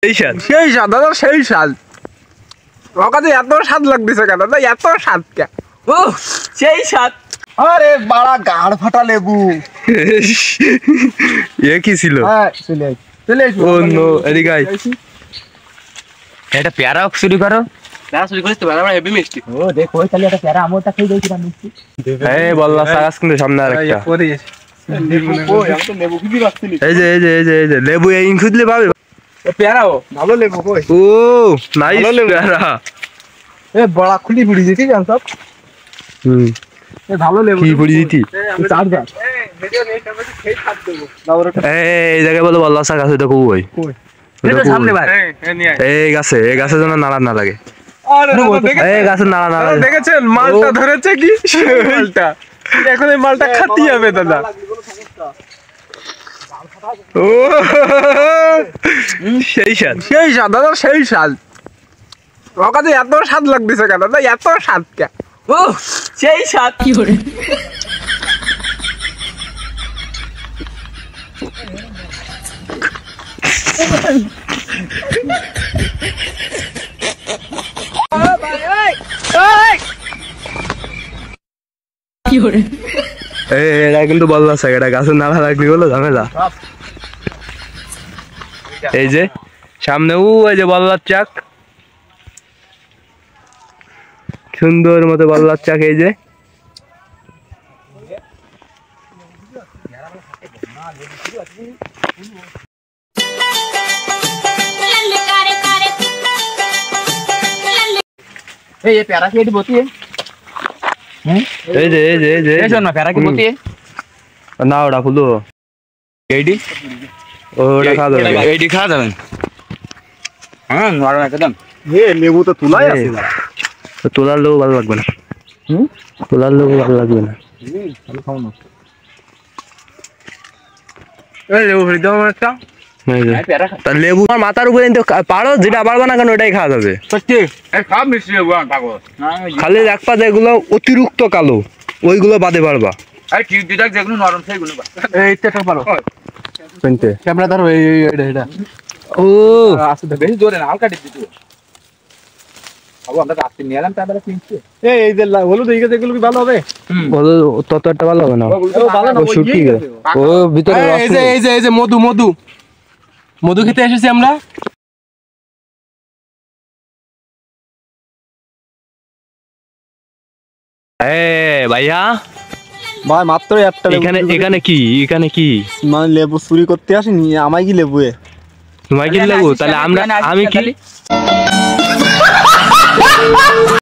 সেই স্বাদ দাদা সেই স্বাদ ওকাতে এত স্বাদ লাগতেছে কেন দাদা এত স্বাদ কে ও সেই স্বাদ আরে বাড়া গাড় ফাটা লেবু এ কি ছিল চলে ও নো এদিকে আয় এটা পেয়ারা চুরি করো পেয়ারা চুরি করিস তো পেয়ারা হেভি মিষ্টি ও দেখো তাহলে এটা পেয়ারা আমটা খেয়ে দেখছিলাম মিষ্টি এই বললা সাগাস কিন্তু সামনে আরেকটা এই যে লেবু এই খুঁজলে পাবে পেয়ারাও ভালো লেবু কই ও নাইস পেয়ারা এ বড়া খুলি পুড়ি দিতি জান সব এ ভালো লেবু কি পুড়ি দিতি চার্জার এই জায়গায় বলে বললা সাগাস ওটা কই এটা সামনে ভাই এই গাছে যেন নাড়া না লাগে এই গাছে নাড়া না লাগে দেখেছেন মালটা ধরেছে কি মালটা এখন এই মালটা খাতি হবে দাদা ও সেই স্বাদ দাদা সেই স্বাদ ওকাতে এত স্বাদ লাগতেছে কেন দাদা এত স্বাদ কে ও সেই স্বাদ কি করে এটা কিন্তু বললা সাগ এটা গাছের নাড়া লাগলি বলো ঝামেলা এই যে সামনে ওই যে বল্লার চাক সুন্দর মতো বল্লার চাক এই যে এই পেয়ারা কি বতি এই যে না পেয়ারা কি বতি না ওটা ফুলো এইডি ওটা খাওয়া যাবে এইডি খাওয়া যাবেন হ্যাঁ নরম একদম এ লেবু তো তুলাই আছে তোলার লোক ভালো লাগবে না তোলার লোক ভালো লাগবে না লেবু ফেলে দাও একটা লেবু মাথার উপরে পারো যেটা পারবা না কেন ওটাই খাওয়া যাবে খালি দেখবা যেগুলো অতিরিক্ত কালো ওইগুলো বাদে পারবা যেগুলো নরম সেগুলো এইটা পারো ক্যামেরা ধরো এটা ও আচ্ছা বেশি জোরে না হালকা টিপ দিতে আমরা রাত্রি নিয়ে এলাম তারপরে কিনছি এই যে হলুদ এই যেগুলো কি ভালো হবে বলো তত একটা ভালো হবে না ভালো না শুটকি ও ভিতরে এই যে মধু খেতে এসেছি আমরা ভাইয়া ভাই মাত্র একটা এখানে কি মানে লেবু চুরি করতে আসিনি আমায় কি লেবু তোমায় কি লেবু তাহলে আমি কি